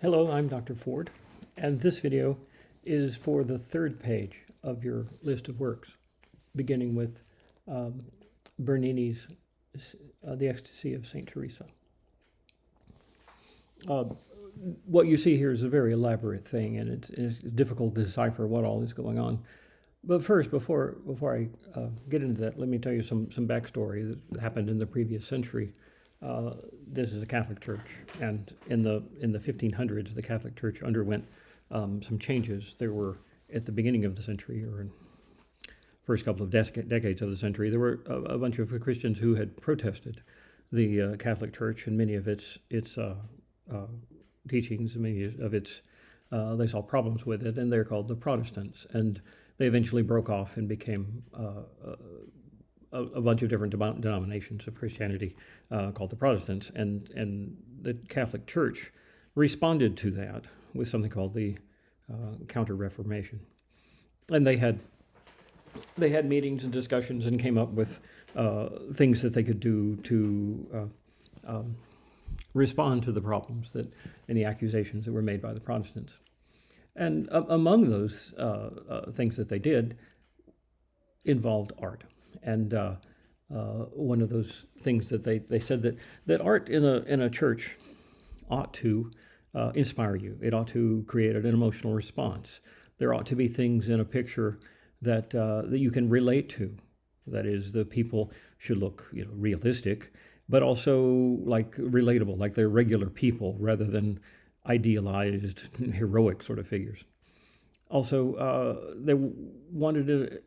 Hello, I'm Dr. Ford, and this video is for the third page of your list of works, beginning with um, Bernini's The Ecstasy of St. Teresa. Uh, what you see here is a very elaborate thing, and it's difficult to decipher what all is going on. But first, before I get into that, let me tell you some backstory that happened in the previous century. This is a Catholic church, and in the 1500s, the Catholic Church underwent some changes. There were, at the beginning of the century, or in first couple of decades of the century, there were a bunch of Christians who had protested the Catholic Church and many of its teachings, many of its they saw problems with it, and they're called the Protestants. And they eventually broke off and became a bunch of different denominations of Christianity called the Protestants. And the Catholic Church responded to that with something called the Counter-Reformation. And they had meetings and discussions and came up with things that they could do to respond to the problems and the accusations that were made by the Protestants. And among those things that they did involved art. And one of those things that they said that art in a church ought to inspire you. It ought to create an emotional response. There ought to be things in a picture that you can relate to. That is, the people should look realistic, but also like relatable, like they're regular people rather than idealized, heroic sort of figures. Also, they wanted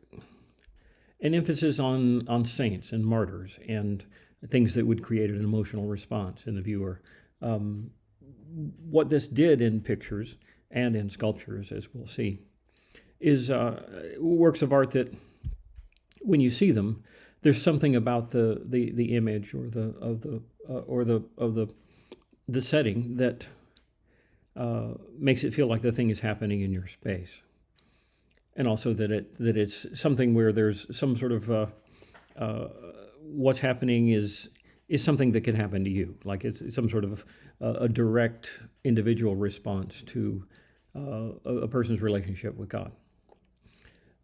an emphasis on saints and martyrs and things that would create an emotional response in the viewer. What this did in pictures and in sculptures, as we'll see, is works of art that, when you see them, there's something about the image or the setting that makes it feel like the thing is happening in your space, and also that it's something where there's some sort of what's happening is something that can happen to you, like it's some sort of a direct individual response to a person's relationship with God.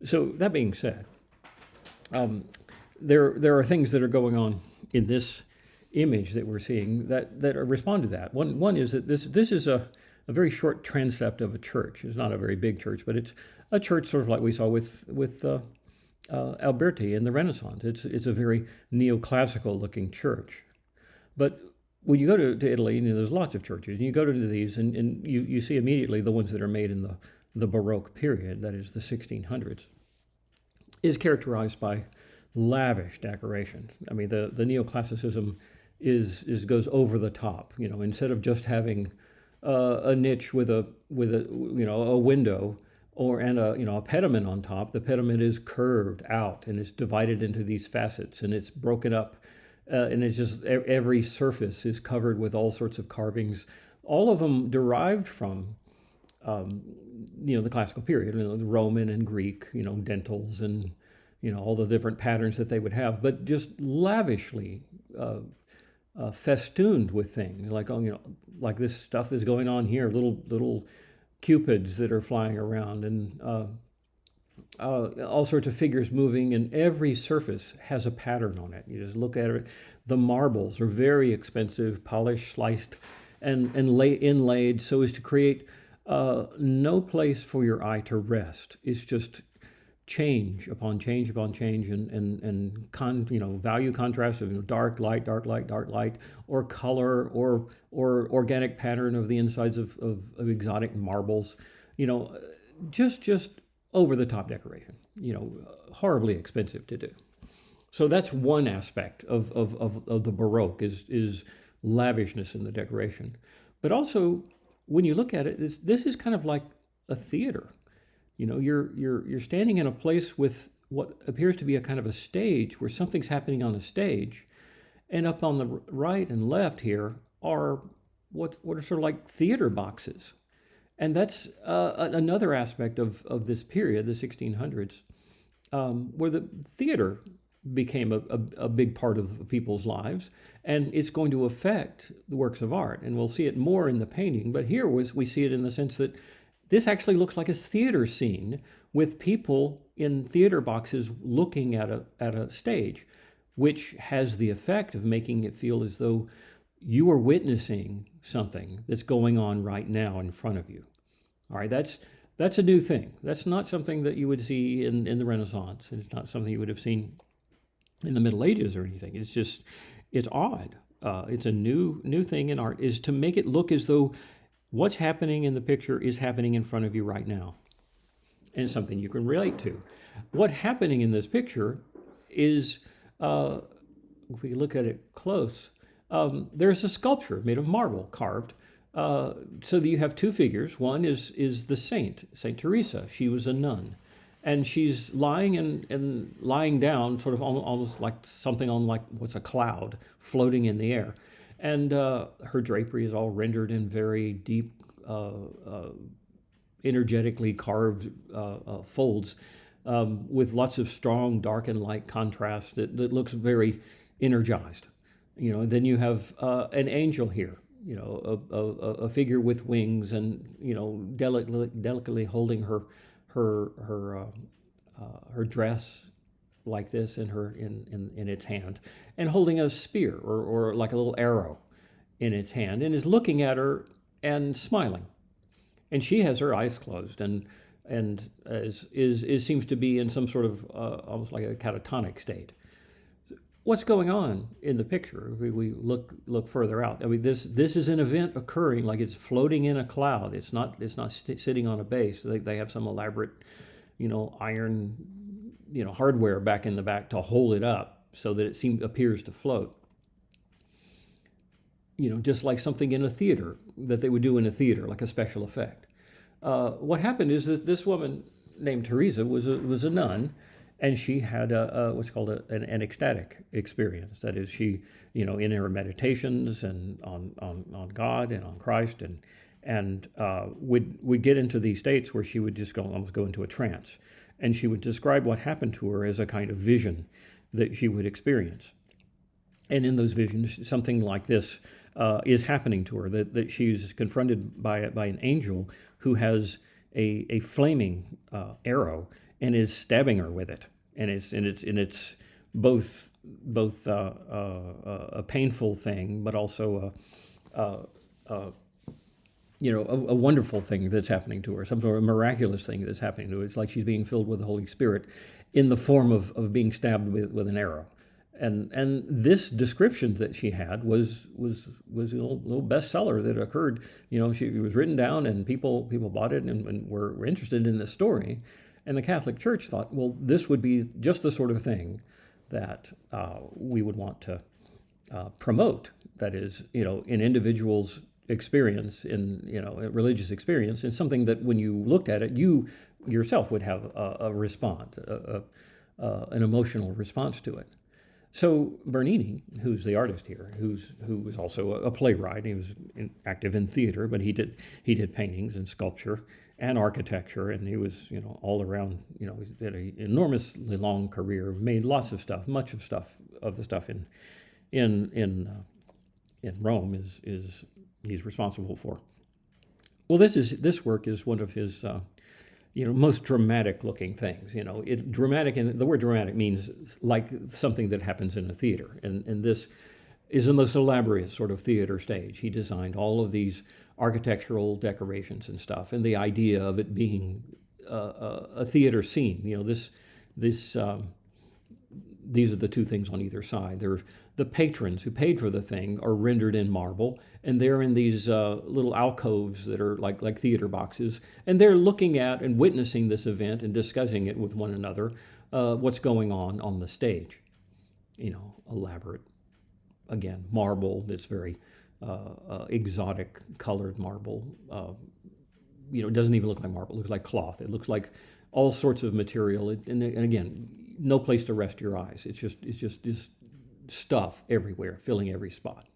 So that being said, there are things that are going on in this image that we're seeing that respond to that. One is that this is a very short transept of a church. It's not a very big church, but it's a church sort of like we saw with Alberti in the Renaissance. It's a very neoclassical looking church. But when you go to Italy, there's lots of churches, and you go to these, and you see immediately the ones that are made in the Baroque period, that is the 1600s, is characterized by lavish decorations. I mean, the neoclassicism goes over the top. Instead of just having a niche with a window and a pediment on top, the pediment is curved out and it's divided into these facets, and it's broken up, and it's just every surface is covered with all sorts of carvings, all of them derived from the classical period, the Roman and Greek, dentils and all the different patterns that they would have, but just lavishly festooned with things like this stuff that's going on here, little cupids that are flying around, and all sorts of figures moving, and every surface has a pattern on it. You just look at it. The marbles are very expensive, polished, sliced, and inlaid so as to create no place for your eye to rest. It's just change upon change upon change, and value contrast of dark light, or color, or organic pattern of the insides of exotic marbles. Just over the top decoration. Horribly expensive to do. So that's one aspect of the Baroque is lavishness in the decoration. But also, when you look at it, this is kind of like a theater. You're standing in a place with what appears to be a kind of a stage, where something's happening on a stage, and up on the right and left here are what are sort of like theater boxes. And that's another aspect of this period, the 1600s, where the theater became a big part of people's lives, and it's going to affect the works of art. And we'll see it more in the painting, but here we see it in the sense that this actually looks like a theater scene with people in theater boxes looking at a stage, which has the effect of making it feel as though you are witnessing something that's going on right now in front of you. All right, that's a new thing. That's not something that you would see in the Renaissance. It's not something you would have seen in the Middle Ages or anything. It's odd. It's a new thing in art, is to make it look as though what's happening in the picture is happening in front of you right now. And it's something you can relate to. What's happening in this picture is, if we look at it close, there's a sculpture made of marble carved. So that you have two figures. One is the saint, Saint Teresa. She was a nun, and she's lying and lying down, sort of almost like something on like what's a cloud floating in the air, and her drapery is all rendered in very deep, energetically carved folds, with lots of strong dark and light contrast that looks very energized. Then you have an angel here, a figure with wings, and delicately holding her dress like this in its hand, and holding a spear or like a little arrow in its hand, and is looking at her and smiling, and she has her eyes closed and seems to be in some sort of almost like a catatonic state. What's going on in the picture? If we look further out. I mean, this is an event occurring, like it's floating in a cloud. It's not sitting on a base. They have some elaborate, iron, hardware back in the back to hold it up so that it appears to float. Just like something in a theater that they would do in a theater, like a special effect. What happened is that this woman named Teresa was a nun. And she had what's called an ecstatic experience. That is, she, in her meditations and on God and on Christ, and would get into these states where she would just almost go into a trance, and she would describe what happened to her as a kind of vision that she would experience. And in those visions, something like this is happening to her, that she's confronted by an angel who has a flaming arrow and is stabbing her with it, and it's both a painful thing, but also a wonderful thing that's happening to her, some sort of miraculous thing that's happening to her. It's like she's being filled with the Holy Spirit in the form of being stabbed with an arrow, and this description that she had was a little bestseller that occurred. It was written down, and people bought it and were interested in this story. And the Catholic Church thought, well, this would be just the sort of thing that we would want to promote. That is, in individuals' experience, in a religious experience, and something that when you looked at it, you yourself would have a response, an emotional response to it. So Bernini, who's the artist here, who was also a playwright, he was active in theater, but he did paintings and sculpture and architecture, and he was all around. He had an enormously long career, made lots of stuff. Much of the stuff in Rome is he's responsible for. Well, this work is one of his most dramatic looking things. Dramatic, and the word dramatic means like something that happens in a theater, and this is the most elaborate sort of theater stage. He designed all of these architectural decorations and stuff, and the idea of it being a theater scene. These are the two things on either side. The patrons who paid for the thing are rendered in marble, and they're in these little alcoves that are like theater boxes, and they're looking at and witnessing this event and discussing it with one another, what's going on the stage. Elaborate, again, marble that's very exotic colored marble. It doesn't even look like marble. It looks like cloth. It looks like all sorts of material. And again, no place to rest your eyes. It's just stuff everywhere, filling every spot.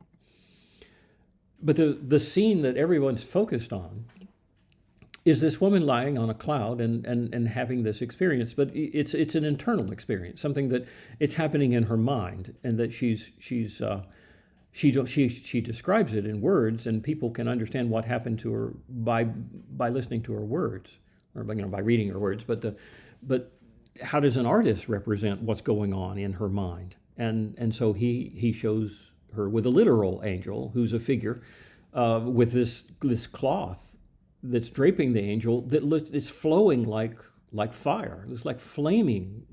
But the scene that everyone's focused on is this woman lying on a cloud and having this experience, but it's an internal experience, something that it's happening in her mind, and that she describes it in words, and people can understand what happened to her by listening to her words, or by reading her words. But how does an artist represent what's going on in her mind? And so he shows her with a literal angel who's a figure with this cloth that's draping the angel that it's flowing like fire. It's like flaming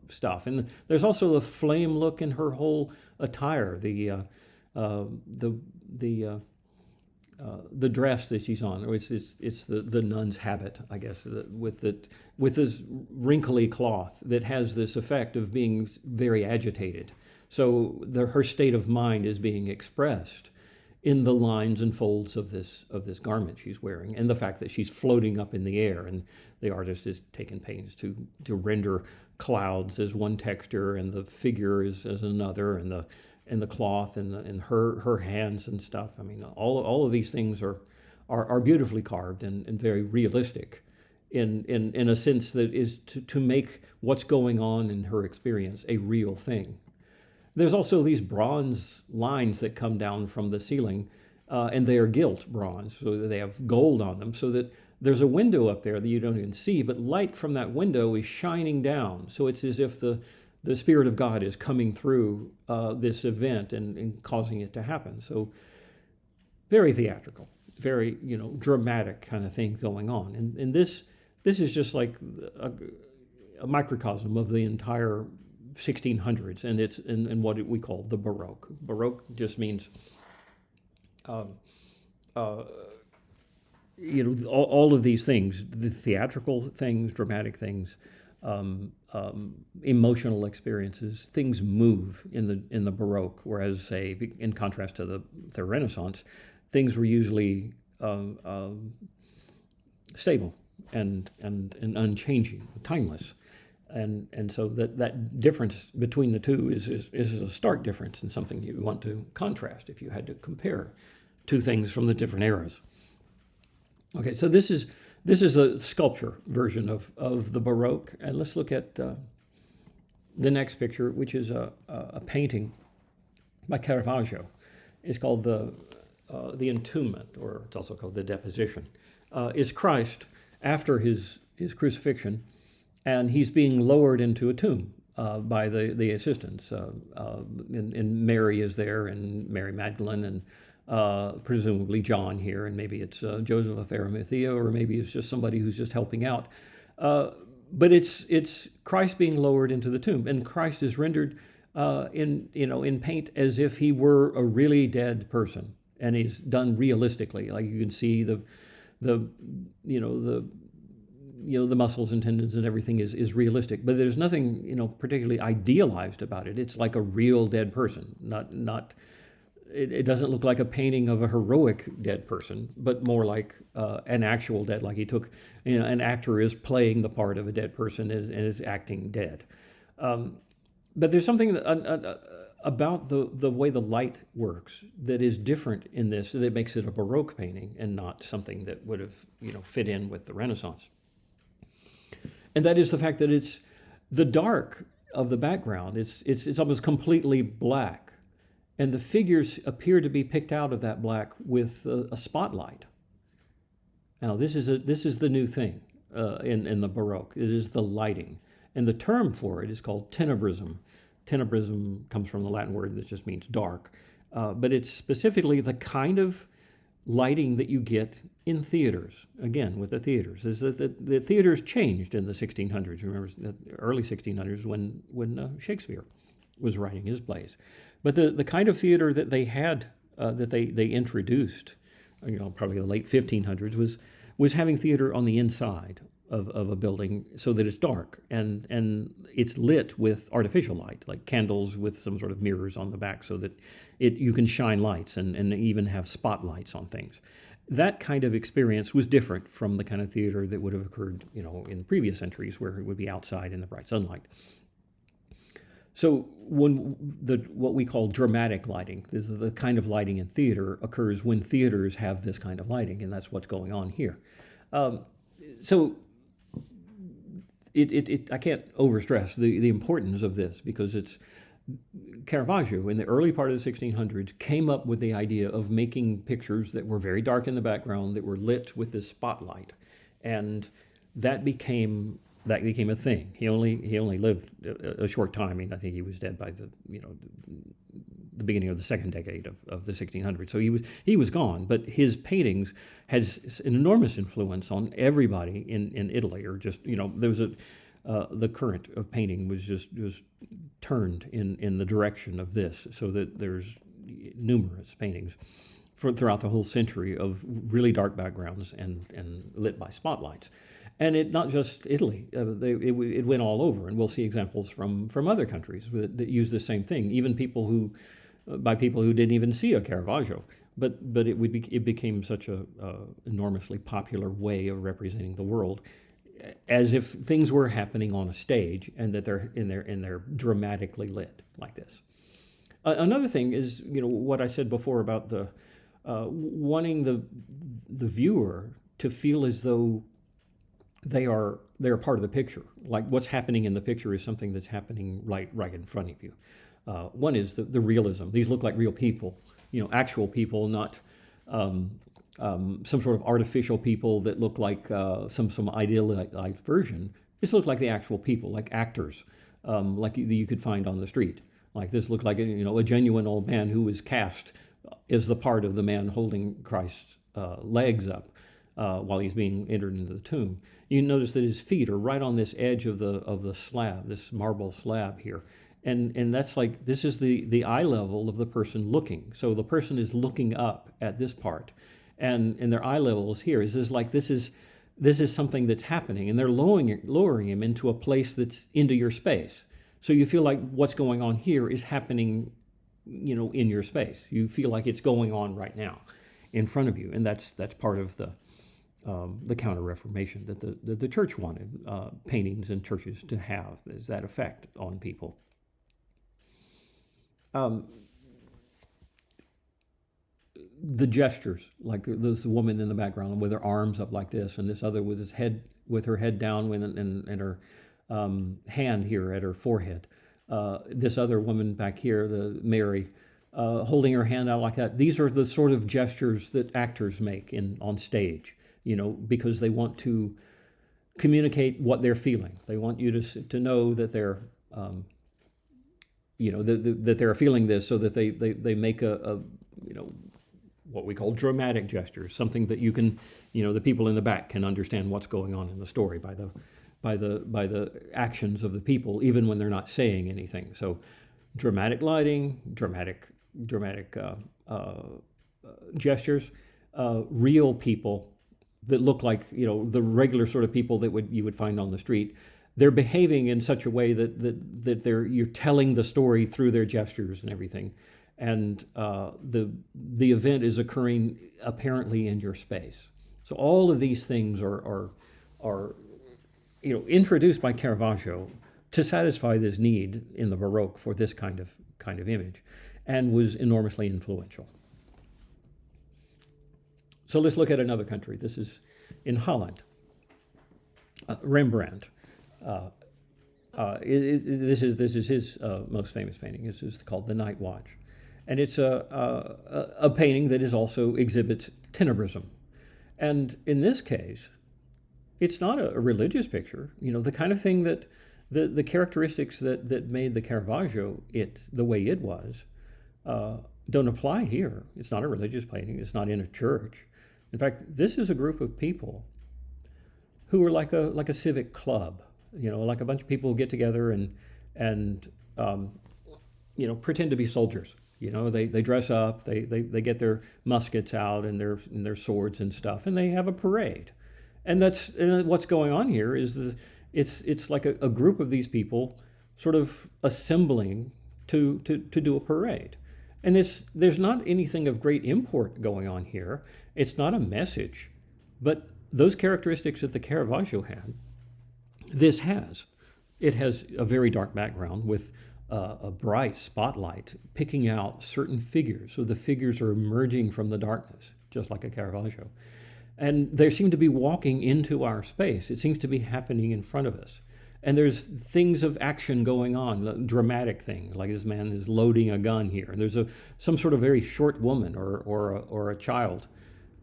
stuff, and there's also a flame look in her whole attire. The dress that she's on, or it's the nun's habit, I guess, with this wrinkly cloth that has this effect of being very agitated. So her state of mind is being expressed in the lines and folds of this garment she's wearing, and the fact that she's floating up in the air, and the artist is taking pains to render clouds as one texture, and the figure as another, and the cloth and her hands and stuff. I mean, all of these things are beautifully carved and very realistic in a sense that is to make what's going on in her experience a real thing. There's also these bronze lines that come down from the ceiling, and they are gilt bronze, so that they have gold on them, so that there's a window up there that you don't even see, but light from that window is shining down. So it's as if the Spirit of God is coming through this event and causing it to happen. So very theatrical, very dramatic kind of thing going on. And this is just like a microcosm of the entire 1600s, and it's in what we call the Baroque. Baroque just means, all of these things, the theatrical things, dramatic things, emotional experiences, things move in the Baroque, whereas, say, in contrast to the Renaissance, things were usually stable and unchanging, timeless. And so that difference between the two is a stark difference, and something you want to contrast if you had to compare two things from the different eras. Okay, so this is a sculpture version of the Baroque, and let's look at the next picture, which is a painting by Caravaggio. It's called the Entombment, or it's also called the Deposition. Is Christ after his crucifixion, and he's being lowered into a tomb by the assistants. And Mary is there, and Mary Magdalene, and presumably John here, and maybe it's Joseph of Arimathea, or maybe it's just somebody who's just helping out. But it's Christ being lowered into the tomb, and Christ is rendered in paint as if he were a really dead person, and he's done realistically. Like you can see the muscles and tendons and everything is realistic, but there's nothing particularly idealized about it. It's like a real dead person, not. It doesn't look like a painting of a heroic dead person, but more like an actual dead. Like he took, an actor is playing the part of a dead person and is acting dead. But there's something about the way the light works that is different in this, that makes it a Baroque painting and not something that would have fit in with the Renaissance. And that is the fact that it's the dark of the background. It's almost completely black, and the figures appear to be picked out of that black with a spotlight. Now this is the new thing in the Baroque. It is the lighting, and the term for it is called tenebrism. Tenebrism comes from the Latin word that just means dark, but it's specifically the kind of lighting that you get in theaters. Again, with the theaters, is that the theaters changed in the 1600s. Remember, the early 1600s when Shakespeare was writing his plays. But the kind of theater that they had, that they introduced, probably the late 1500s, was having theater on the inside of a building so that it's dark and it's lit with artificial light, like candles with some sort of mirrors on the back, so that you can shine lights and even have spotlights on things. That kind of experience was different from the kind of theater that would have occurred, in previous centuries, where it would be outside in the bright sunlight. So when what we call dramatic lighting, this is the kind of lighting in theater, occurs when theaters have this kind of lighting, and that's what's going on here. So I can't overstress the importance of this, because it's Caravaggio in the early part of the 1600s came up with the idea of making pictures that were very dark in the background, that were lit with this spotlight, and that became a thing. He only lived a short time. I mean, I think he was dead by the beginning of the second decade of the 1600s. So he was gone, but his paintings has an enormous influence on everybody in Italy, or just, there was the current of painting was just turned in the direction of this, so that there's numerous paintings throughout the whole century of really dark backgrounds and lit by spotlights. And it not just Italy, it went all over, and we'll see examples from other countries that use the same thing, even by people who didn't even see a Caravaggio. But it became such a enormously popular way of representing the world, as if things were happening on a stage, and that they're dramatically lit like this. Another thing is, what I said before about the wanting the viewer to feel as though they're part of the picture, like what's happening in the picture is something that's happening right in front of you. One is the realism. These look like real people, actual people, not some sort of artificial people that look like some idealized version. This looked like the actual people, like actors, like you could find on the street. Like this looked like a genuine old man who was cast as the part of the man holding Christ's legs up while he's being entered into the tomb. You notice that his feet are right on this edge of the slab, this marble slab here. And that's like, this is the eye level of the person looking. So the person is looking up at this part, and their eye level is here. This is something that's happening, and they're lowering him into a place that's into your space. So you feel like what's going on here is happening, in your space. You feel like it's going on right now in front of you, and that's part of the Counter-Reformation that the church wanted paintings and churches to have, is that effect on people. The gestures, like this woman in the background with her arms up like this, and this other with her head down and her hand here at her forehead. This other woman back here, the Mary, holding her hand out like that. These are the sort of gestures that actors make on stage, because they want to communicate what they're feeling. They want you to know that they're that they're feeling this, so that they make a what we call dramatic gestures, something that you can, the people in the back can understand what's going on in the story by the actions of the people, even when they're not saying anything. So dramatic lighting, dramatic gestures, real people that look like, the regular sort of people that you would find on the street. They're behaving in such a way that you're telling the story through their gestures and everything, and the event is occurring apparently in your space. So all of these things are introduced by Caravaggio to satisfy this need in the Baroque for this kind of image, and was enormously influential. So let's look at another country. This is in Holland. Rembrandt. This is his most famous painting. This is called The Night Watch, and it's a painting that also exhibits tenebrism. And in this case, it's not a religious picture. The kind of thing that the characteristics that made the Caravaggio the way it was don't apply here. It's not a religious painting. It's not in a church. In fact, this is a group of people who are like a civic club. Like a bunch of people who get together and pretend to be soldiers. They dress up, they get their muskets out and their swords and stuff, and they have a parade. And what's going on here is it's like a group of these people sort of assembling to do a parade. And there's not anything of great import going on here. It's not a message, but those characteristics that the Caravaggio had, this has. It has a very dark background with a bright spotlight picking out certain figures. So the figures are emerging from the darkness, just like a Caravaggio. And they seem to be walking into our space. It seems to be happening in front of us. And there's things of action going on, dramatic things, like this man is loading a gun here. And there's some sort of very short woman or a child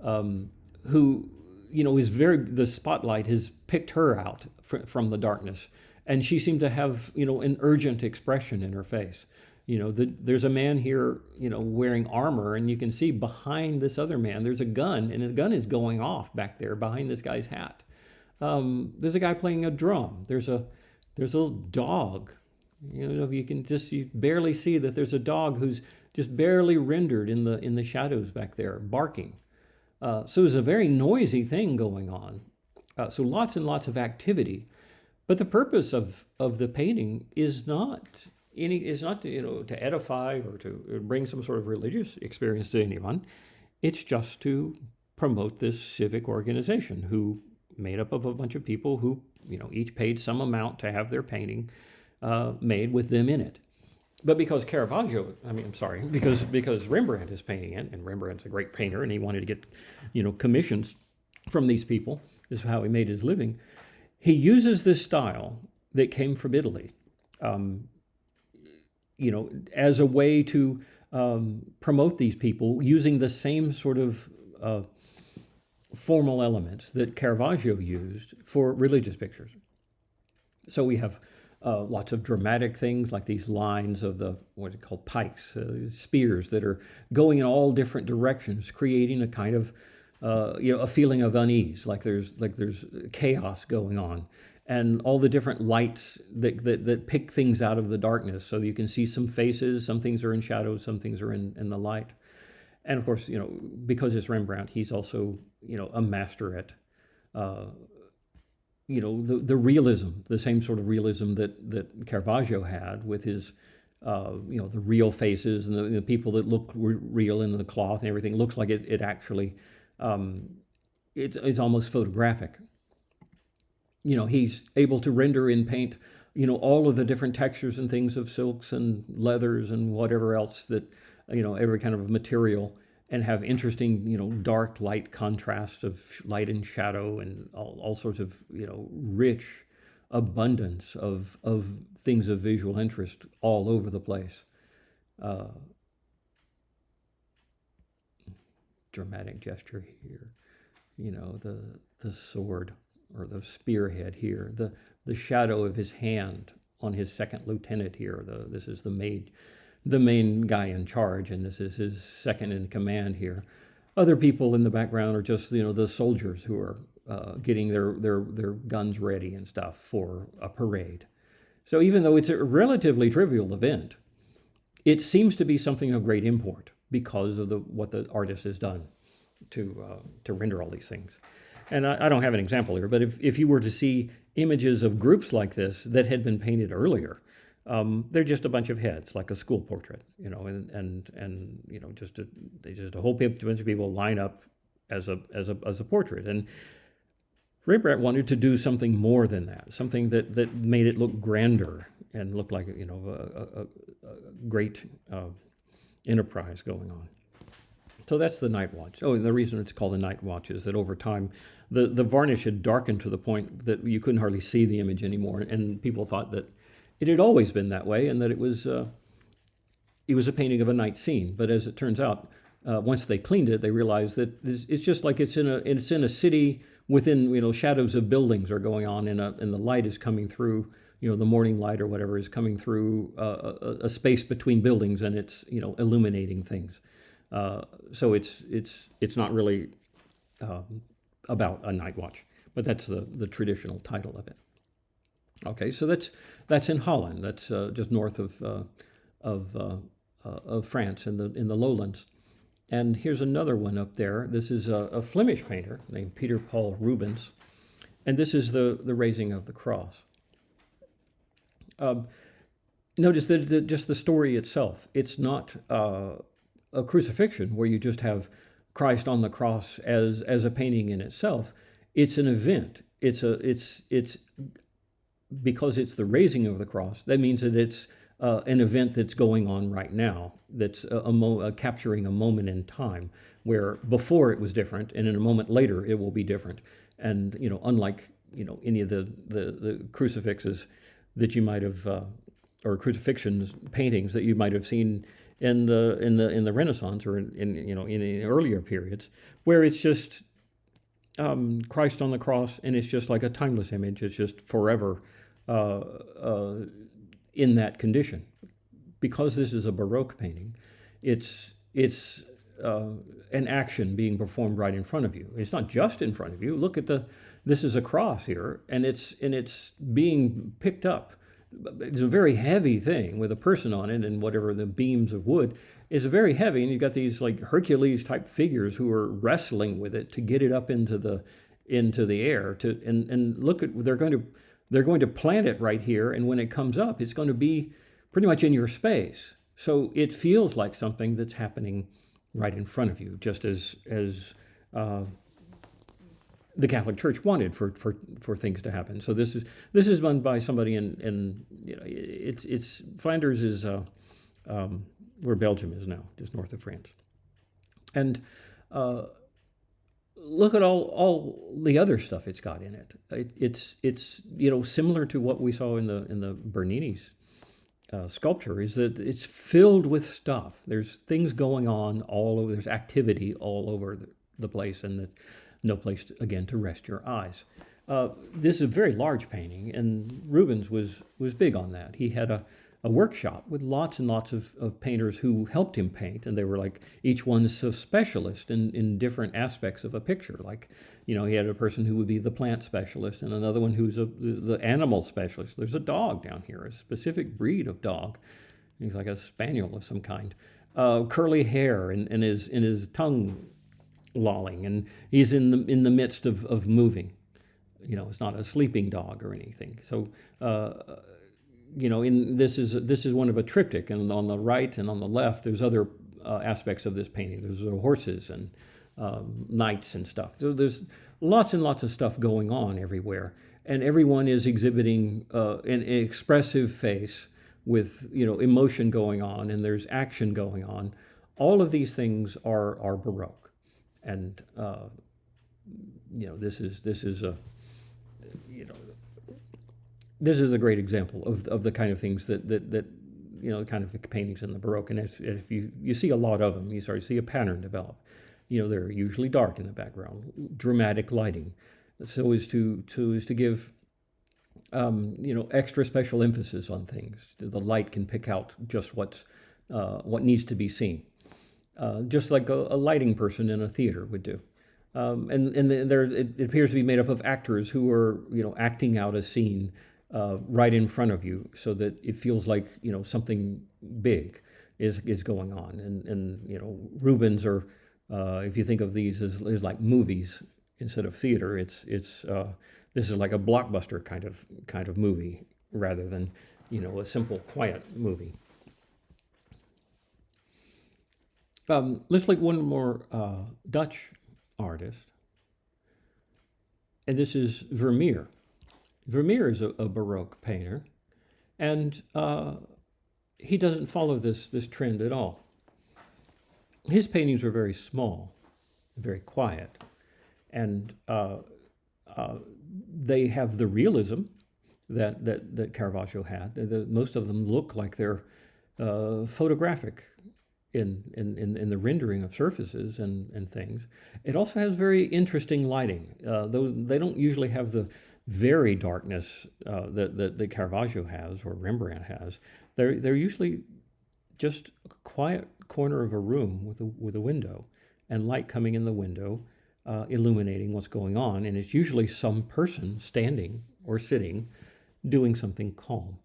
who, is the spotlight has picked her out from the darkness. And she seemed to have, an urgent expression in her face. There's a man here, wearing armor, and you can see behind this other man, there's a gun, and the gun is going off back there behind this guy's hat. There's a guy playing a drum. There's a little dog. You barely see that there's a dog who's just barely rendered in the shadows back there, barking. So there's a very noisy thing going on. So lots and lots of activity. But the purpose of the painting is not to edify or to bring some sort of religious experience to anyone. It's just to promote this civic organization who made up of a bunch of people who each paid some amount to have their painting made with them in it. But because because Rembrandt is painting it, and Rembrandt's a great painter, and he wanted to get commissions from these people. This is how he made his living. He uses this style that came from Italy, as a way to promote these people using the same sort of formal elements that Caravaggio used for religious pictures. So we have lots of dramatic things like these lines of what are called pikes, spears that are going in all different directions, creating a kind of a feeling of unease, like there's chaos going on, and all the different lights that pick things out of the darkness. So you can see some faces, some things are in shadow, some things are in the light. And of course, because it's Rembrandt, he's also, a master at, the realism, the same sort of realism that Caravaggio had with his, the real faces and the people that look real in the cloth and everything. It looks like it actually, it's almost photographic. He's able to render in paint, all of the different textures and things of silks and leathers and whatever else that, every kind of material, and have interesting, dark light contrast of light and shadow and all sorts of, rich abundance of things of visual interest all over the place. Dramatic gesture here, the sword or the spearhead here, the shadow of his hand on his second lieutenant here. This is the main guy in charge, and this is his second in command here. Other people in the background are just the soldiers who are getting their guns ready and stuff for a parade. So even though it's a relatively trivial event, it seems to be something of great import because of what the artist has done to render all these things. And I don't have an example here, but if you were to see images of groups like this that had been painted earlier, they're just a bunch of heads, like a school portrait, and just a whole bunch of people line up as a portrait. And Rembrandt wanted to do something more than that, something that made it look grander and look like a great enterprise going on. So that's the Night Watch. Oh, and the reason it's called the Night Watch is that over time, the varnish had darkened to the point that you couldn't hardly see the image anymore, and people thought that it had always been that way, and that it was a painting of a night scene. But as it turns out, once they cleaned it, they realized that it's just like it's in a city within shadows of buildings are going on, and the light is coming through. The morning light or whatever is coming through a space between buildings, and it's illuminating things. So it's not really about a night watch, but that's the traditional title of it. Okay, so that's in Holland. That's just north of France in the lowlands. And here's another one up there. This is a Flemish painter named Peter Paul Rubens, and this is the raising of the cross. Notice that just the story itself. It's not a crucifixion where you just have Christ on the cross as a painting in itself. It's an event. It's because it's the raising of the cross. That means that it's an event that's going on right now, that's capturing a moment in time where before it was different, and in a moment later it will be different. And unlike any of the crucifixes that you might have, or crucifixions paintings that you might have seen in the Renaissance or in earlier periods, where it's just Christ on the cross, and it's just like a timeless image. It's just forever in that condition. Because this is a Baroque painting, it's an action being performed right in front of you. It's not just in front of you. Look at this is a cross here, and it's being picked up. It's a very heavy thing with a person on it, and whatever the beams of wood is very heavy, and you've got these like Hercules type figures who are wrestling with it to get it up into the air. And look at they're going to plant it right here, and when it comes up, it's going to be pretty much in your space. So it feels like something that's happening right in front of you, just as the Catholic Church wanted for things to happen. So this is done by somebody in it's Flanders is where Belgium is now, just north of France, and look at all the other stuff it's got in it. It's similar to what we saw in the Bernini's sculpture, is that it's filled with stuff. There's things going on all over. There's activity all over the place, and no place again to rest your eyes. This is a very large painting, and Rubens was big on that. He had a workshop with lots and lots of painters who helped him paint, and they were like, each one's a specialist in different aspects of a picture. Like, he had a person who would be the plant specialist, and another one who's the animal specialist. There's a dog down here, a specific breed of dog. He's like a spaniel of some kind. Curly hair and his tongue lolling, and he's in the midst of moving. It's not a sleeping dog or anything. So this is one of a triptych, and on the right and on the left there's other aspects of this painting. There's horses and knights and stuff. So there's lots and lots of stuff going on everywhere, and everyone is exhibiting an expressive face with emotion going on, and there's action going on. All of these things are Baroque. And this is a great example of the kind of things that kind of paintings in the Baroque. And if you see a lot of them, you start to see a pattern develop. They're usually dark in the background, dramatic lighting, so as to give extra special emphasis on things. The light can pick out just what needs to be seen. Just like a lighting person in a theater would do. It appears to be made up of actors who are, acting out a scene right in front of you, so that it feels like, something big is going on. And Rubens are, if you think of these as like movies instead of theater, this is like a blockbuster kind of movie rather than, a simple quiet movie. Let's look at one more Dutch artist, and this is Vermeer. Vermeer is a Baroque painter, and he doesn't follow this trend at all. His paintings are very small, very quiet, and they have the realism that Caravaggio had. Most of them look like they're photographic in the rendering of surfaces and things. It also has very interesting lighting, though they don't usually have the very darkness that Caravaggio has or Rembrandt has. They're usually just a quiet corner of a room with a window and light coming in the window, illuminating what's going on, and it's usually some person standing or sitting doing something calm.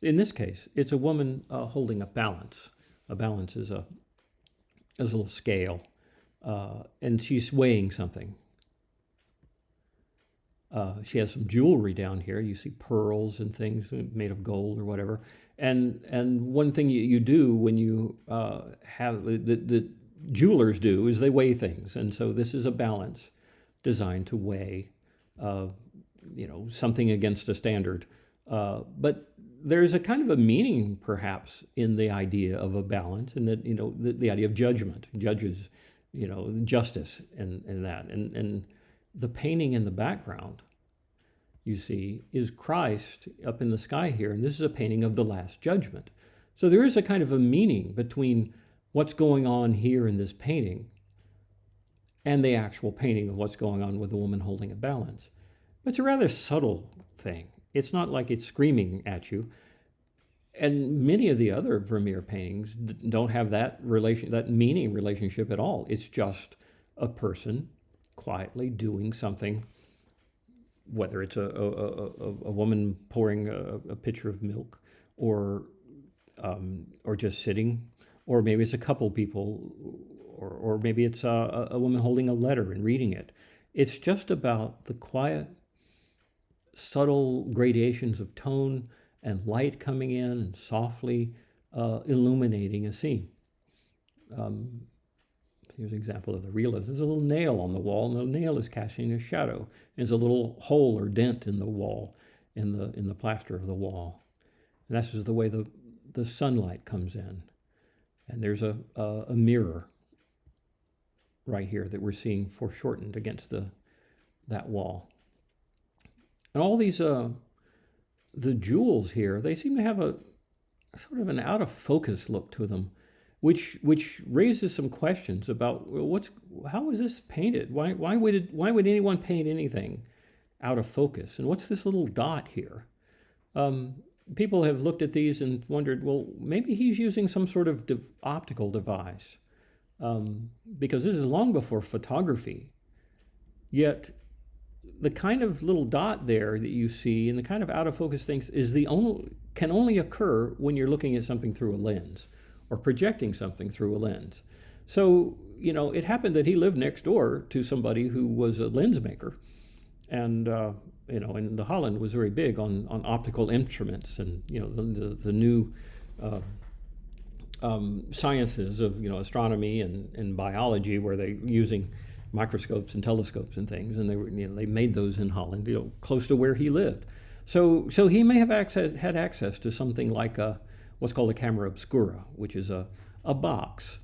In this case, it's a woman holding a balance. A balance is a little scale, and she's weighing something. She has some jewelry down here. You see pearls and things made of gold or whatever. And one thing you do when you have the jewelers do is they weigh things, and so this is a balance designed to weigh something against a standard. But there's a kind of a meaning, perhaps, in the idea of a balance, and that, the idea of judgment, judges, justice, and that. And the painting in the background, you see, is Christ up in the sky here, and this is a painting of the Last Judgment. So there is a kind of a meaning between what's going on here in this painting and the actual painting of what's going on with the woman holding a balance. But it's a rather subtle thing. It's not like it's screaming at you. And many of the other Vermeer paintings don't have that meaning relationship at all. It's just a person quietly doing something, whether it's a woman pouring a pitcher of milk, or just sitting, or maybe it's a couple people, or maybe it's a woman holding a letter and reading it. It's just about the quiet, subtle gradations of tone and light coming in and softly illuminating a scene. Here's an example of the realist. There's a little nail on the wall, and the nail is casting a shadow. There's a little hole or dent in the wall, in the plaster of the wall. And that's just the way the sunlight comes in. And there's a mirror right here that we're seeing foreshortened against that wall. And all these the jewels here, they seem to have a sort of an out of focus look to them, which raises some questions about how is this painted? Why would anyone paint anything out of focus? And what's this little dot here? People have looked at these and wondered, well, maybe he's using some sort of optical device, because this is long before photography. Yet the kind of little dot there that you see and the kind of out of focus things can only occur when you're looking at something through a lens or projecting something through a lens. So, it happened that he lived next door to somebody who was a lens maker. And, and the Holland was very big on optical instruments and, the new sciences of, astronomy and biology, where they're using microscopes and telescopes and things, and they made those in Holland, close to where he lived. So he may have had access to something like what's called a camera obscura, which is a box.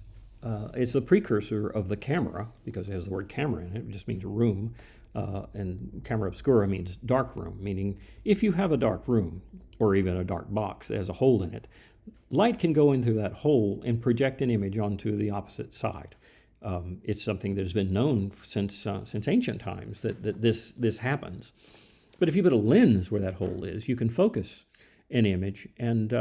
It's the precursor of the camera, because it has the word camera in it. It just means room, and camera obscura means dark room, meaning if you have a dark room or even a dark box that has a hole in it, light can go in through that hole and project an image onto the opposite side. It's something that has been known since ancient times that this happens. But if you put a lens where that hole is, you can focus an image, and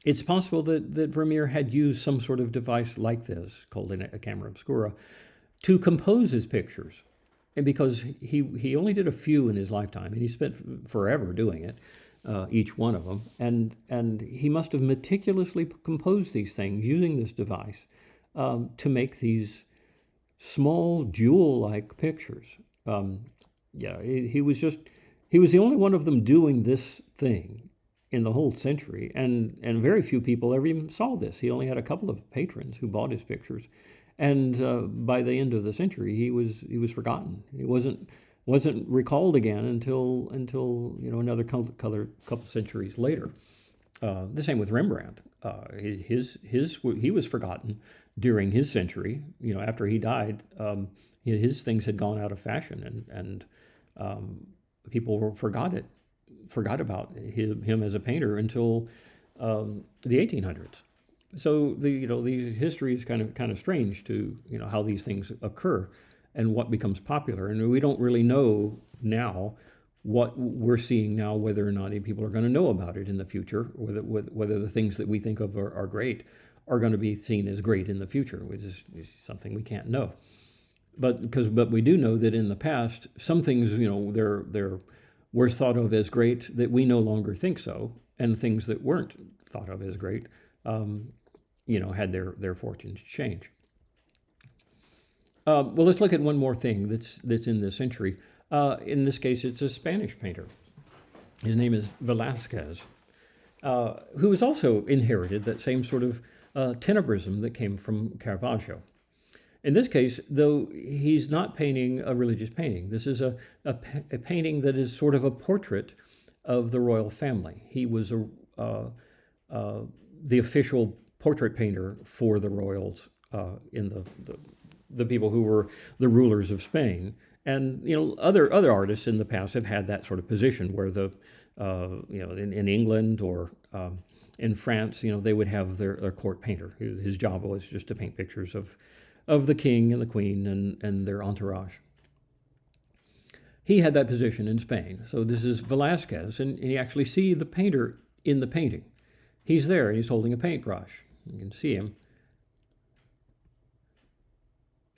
it's possible that Vermeer had used some sort of device like this, called a camera obscura, to compose his pictures. And because he only did a few in his lifetime, and he spent forever doing it, each one of them, and he must have meticulously composed these things using this device, to make these small jewel-like pictures. He was the only one of them doing this thing in the whole century, and very few people ever even saw this. He only had a couple of patrons who bought his pictures, and by the end of the century, he was forgotten. He wasn't recalled again until another couple centuries later. The same with Rembrandt. He was forgotten during his century. After he died, his things had gone out of fashion, and people forgot about him as a painter until the 1800s. So the history is kind of strange to how these things occur and what becomes popular, and we don't really know now what we're seeing now, whether or not people are going to know about it in the future, whether the things that we think of are great are going to be seen as great in the future, which is something we can't know. But we do know that in the past, some things, they're were thought of as great that we no longer think so, and things that weren't thought of as great, had their fortunes change. Well, let's look at one more thing that's in this century. In this case, it's a Spanish painter. His name is Velazquez, who has also inherited that same sort of tenebrism that came from Caravaggio. In this case, though, he's not painting a religious painting. This is a painting that is sort of a portrait of the royal family. He was the official portrait painter for the royals in the people who were the rulers of Spain. And other artists in the past have had that sort of position where in England or in France, they would have their court painter. His job was just to paint pictures of the king and the queen and their entourage. He had that position in Spain. So this is Velazquez, and you actually see the painter in the painting. He's there, and he's holding a paintbrush. You can see him.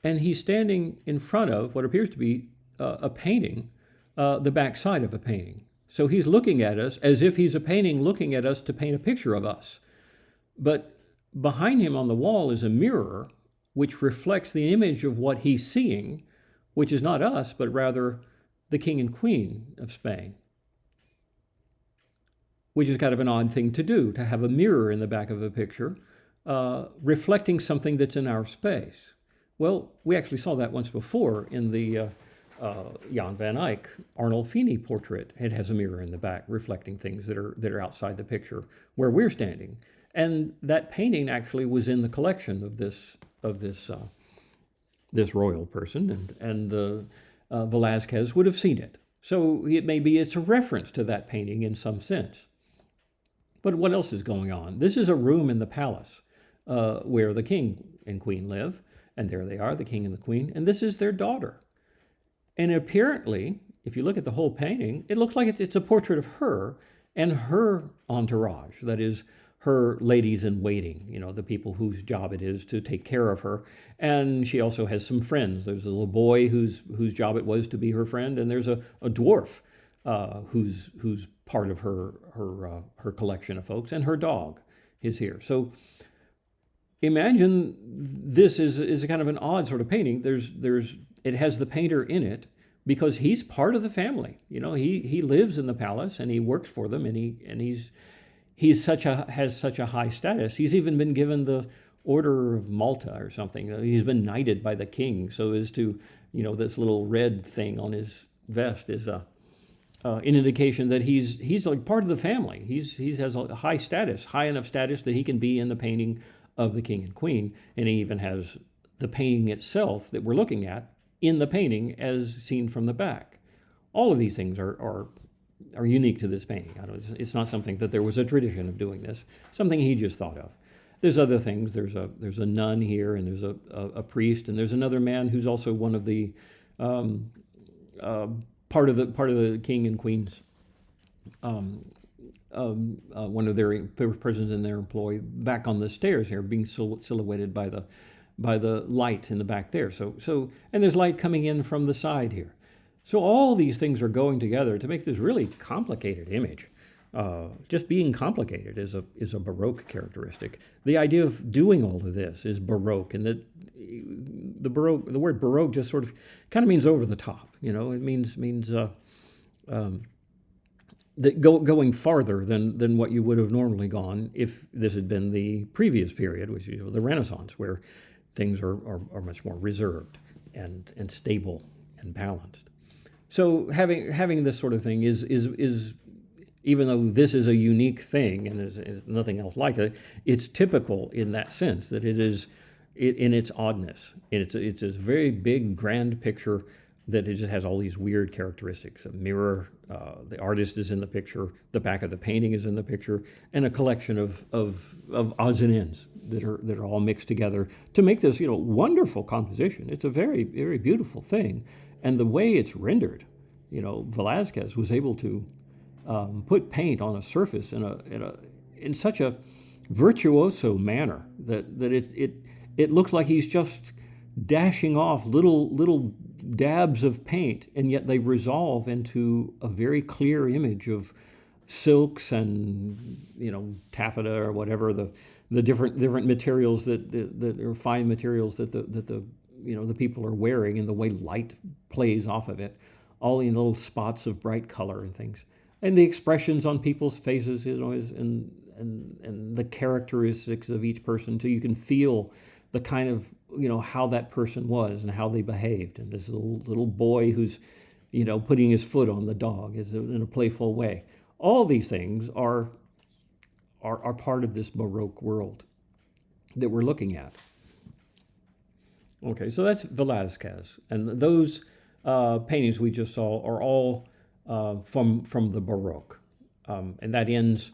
And he's standing in front of what appears to be a painting, the back side of a painting. So he's looking at us as if he's a painting looking at us to paint a picture of us. But behind him on the wall is a mirror which reflects the image of what he's seeing, which is not us, but rather the king and queen of Spain. Which is kind of an odd thing to do, to have a mirror in the back of a picture reflecting something that's in our space. Well, we actually saw that once before in the Jan van Eyck Arnolfini portrait. It has a mirror in the back reflecting things that are outside the picture where we're standing. And that painting actually was in the collection of this royal person, and Velazquez would have seen it. So it's a reference to that painting in some sense. But what else is going on? This is a room in the palace where the king and queen live, and there they are, the king and the queen, and this is their daughter. And apparently, if you look at the whole painting, it looks like it's a portrait of her and her entourage, that is, her ladies in waiting, the people whose job it is to take care of her. And she also has some friends. There's a little boy whose job it was to be her friend, and there's a dwarf who's part of her collection of folks, and her dog is here. So imagine this is a kind of an odd sort of painting. It has the painter in it because he's part of the family. He lives in the palace and he works for them, and he's has such a high status. He's even been given the Order of Malta or something. He's been knighted by the king, so as to this little red thing on his vest is an indication that he's like part of the family. He has a high status, high enough status that he can be in the painting of the king and queen, and he even has the painting itself that we're looking at in the painting as seen from the back. All of these things are unique to this painting. It's not something that there was a tradition of doing this, something he just thought of. There's other things. There's a nun here, and there's a priest, and there's another man who's also one of the part of the king and queen's one of their persons in their employ back on the stairs here, being silhouetted by the light in the back there. So and there's light coming in from the side here. So all these things are going together to make this really complicated image. Just being complicated is a Baroque characteristic. The idea of doing all of this is Baroque, and that the word Baroque just sort of kind of means over the top. It means that going farther than what you would have normally gone if this had been the previous period, which is the Renaissance, where things are much more reserved and stable and balanced. So having this sort of thing is even though this is a unique thing and is nothing else like it, it's typical in that sense that it is in its oddness. It's a very big, grand picture that it just has all these weird characteristics. A mirror, the artist is in the picture, the back of the painting is in the picture, and a collection of odds and ends that are all mixed together to make this wonderful composition. It's a very, very beautiful thing, and the way it's rendered, Velazquez was able to put paint on a surface in such a virtuoso manner that it looks like he's just dashing off little dabs of paint, and yet they resolve into a very clear image of silks and taffeta or whatever the different materials that are fine materials that the people are wearing, and the way light plays off of it, all in little spots of bright color and things, and the expressions on people's faces, and the characteristics of each person, so you can feel the kind of how that person was and how they behaved. And this little boy who's putting his foot on the dog is in a playful way. All these things are part of this Baroque world that we're looking at. Okay, so that's Velazquez, and those paintings we just saw are all from the Baroque, and that ends,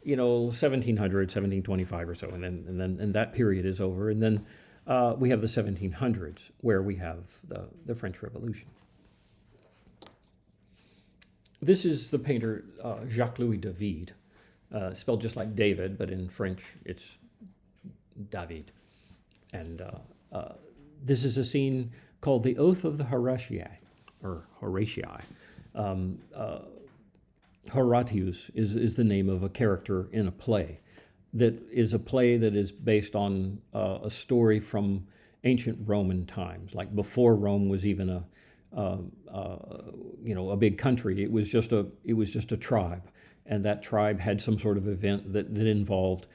1700, 1725 or so, and that period is over, and then we have the 1700s where we have the French Revolution. This is the painter Jacques Louis David, spelled just like David, but in French it's David. And this is a scene called The Oath of the Horatii, or Horatii. Horatius is the name of a character in a play that is based on a story from ancient Roman times, like before Rome was even a big country. It was just a tribe, and that tribe had some sort of event that involved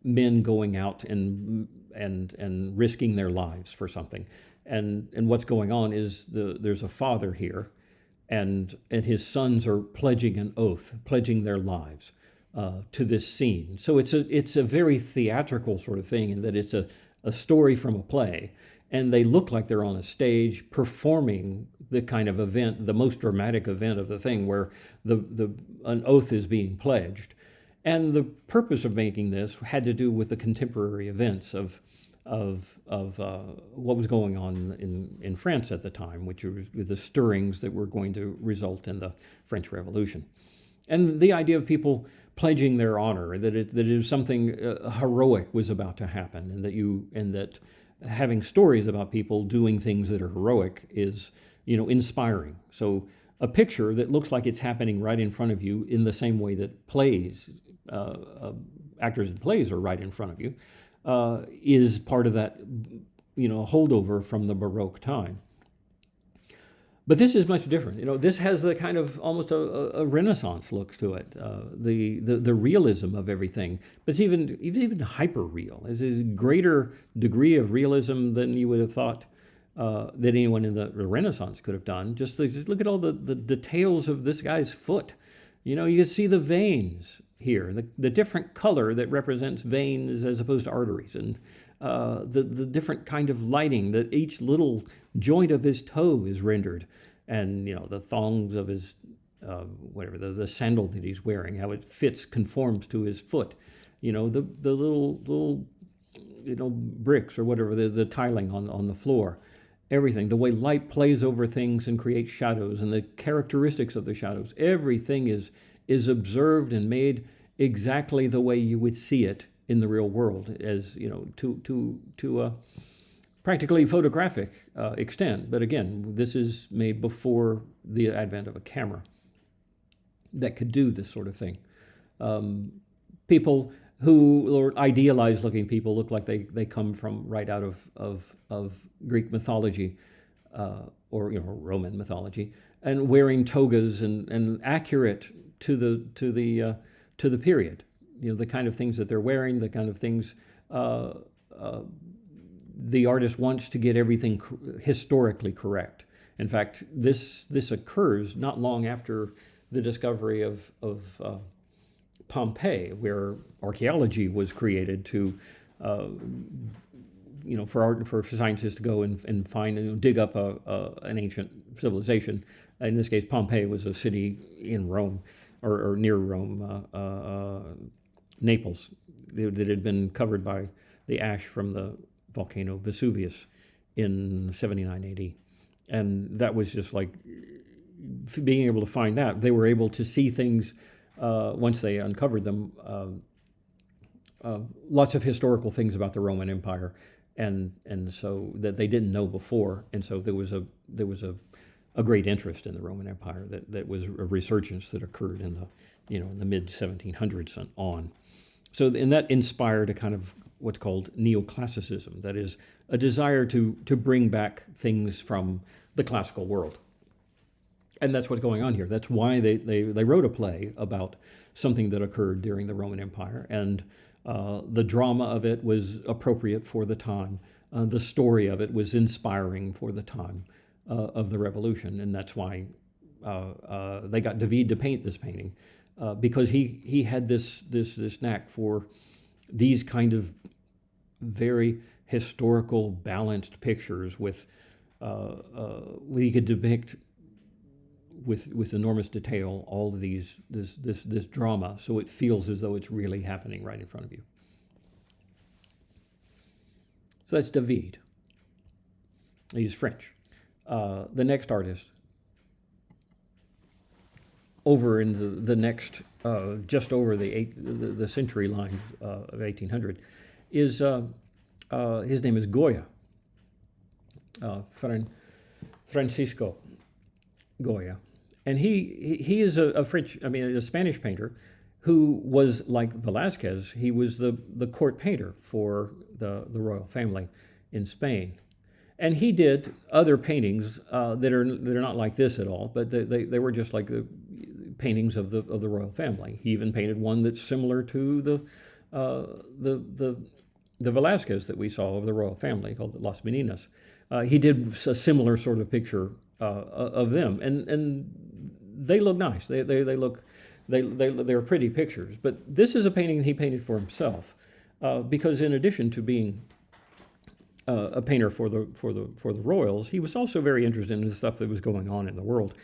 men going out and risking their lives for something. And what's going on is there's a father here, and his sons are pledging an oath, pledging their lives to this scene. So it's a very theatrical sort of thing, in that it's a story from a play, and they look like they're on a stage performing the kind of event, the most dramatic event of the thing, where an oath is being pledged. And the purpose of making this had to do with the contemporary events of what was going on in France at the time, which was the stirrings that were going to result in the French Revolution. And the idea of people pledging their honor, that it was something heroic was about to happen, and that having stories about people doing things that are heroic is, inspiring. So a picture that looks like it's happening right in front of you, in the same way that plays, actors in plays are right in front of you, is part of that, holdover from the Baroque time. But this is much different. This has the kind of almost a Renaissance look to it. The realism of everything, but it's even hyper real. It's a greater degree of realism than you would have thought that anyone in the Renaissance could have done. Just look at all the details of this guy's foot. You can see the veins here, the different color that represents veins as opposed to arteries, and the different kind of lighting, that each little joint of his toe is rendered, and the thongs of his the sandal that he's wearing, how it conforms to his foot, the little bricks or whatever, the tiling on the floor, everything, the way light plays over things and creates shadows, and the characteristics of the shadows, everything is observed and made exactly the way you would see it in the real world, as to a practically photographic extent. But again, this is made before the advent of a camera that could do this sort of thing. People who are idealized looking people look like they come from right out of Greek mythology, or Roman mythology, and wearing togas and accurate to the period. The kind of things that they're wearing, the kind of things the artist wants to get everything historically correct. In fact, this occurs not long after the discovery of Pompeii, where archaeology was created to, for scientists to go and find and dig up an ancient civilization. In this case, Pompeii was a city in Rome, or near Rome, Naples, that had been covered by the ash from the volcano Vesuvius in 79 AD. And that was just like, being able to find that, they were able to see things once they uncovered them, lots of historical things about the Roman Empire, and so that they didn't know before. And so there was a great interest in the Roman Empire, that was a resurgence that occurred in the mid 1700s and on. So, and that inspired a kind of what's called neoclassicism, that is a desire to bring back things from the classical world. And that's what's going on here. That's why they wrote a play about something that occurred during the Roman Empire, and the drama of it was appropriate for the time. The story of it was inspiring for the time of the revolution, and that's why they got David to paint this painting because he had this knack for these kind of very historical, balanced pictures with he could depict with enormous detail all of this drama, so it feels as though it's really happening right in front of you. So that's David. He's French. The next artist, over in the next, just over the century line of 1800, is his name is Goya, Francisco Goya, and he is a Spanish painter who was like Velazquez. He was the court painter for the royal family in Spain. And he did other paintings that are not like this at all, but they were just like the paintings of the royal family. He even painted one that's similar to the Velazquez that we saw of the royal family, called Las Meninas. He did a similar sort of picture of them, and they look nice. They're pretty pictures. But this is a painting he painted for himself, because in addition to being a painter for the royals, he was also very interested in the stuff that was going on in the world,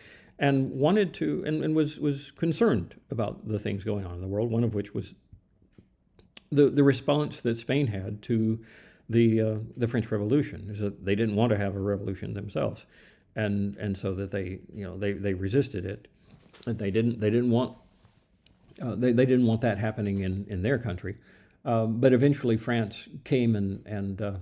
and wanted to and was concerned about the things going on in the world. One of which was the response that Spain had to the French Revolution, is that they didn't want to have a revolution themselves, and so that they resisted it. They didn't want that happening in their country, but eventually France came and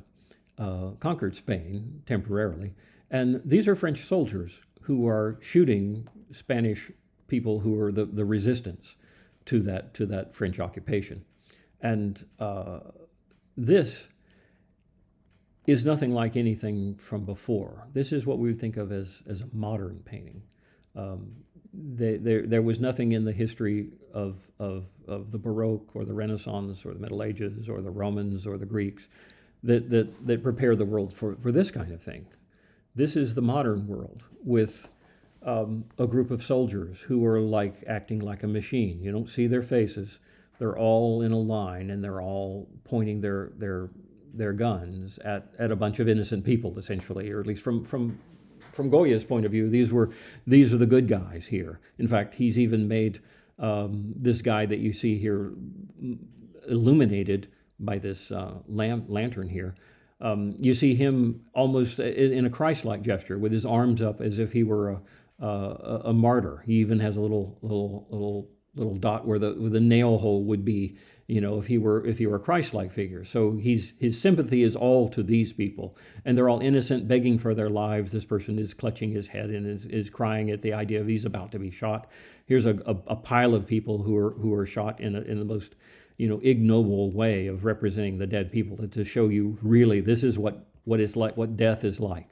conquered Spain temporarily, and these are French soldiers who are shooting Spanish people who are the resistance to that French occupation, and this is nothing like anything from before. This is what we would think of as a modern painting. There was nothing in the history of the Baroque or the Renaissance or the Middle Ages or the Romans or the Greeks that prepared the world for this kind of thing. This is the modern world with a group of soldiers who are acting like a machine. You don't see their faces. They're all in a line, and they're all pointing their guns at a bunch of innocent people, essentially, or at least from Goya's point of view, these are the good guys here. In fact, he's even made this guy that you see here illuminated by this lantern here. You see him almost in a Christ-like gesture with his arms up as if he were a martyr. He even has a little dot where the nail hole would be, if he were a Christ-like figure. So his sympathy is all to these people, and they're all innocent, begging for their lives. This person is clutching his head and is crying at the idea of he's about to be shot. Here's a pile of people who are shot in the most ignoble way of representing the dead people, to show you really this is what it's like, what death is like.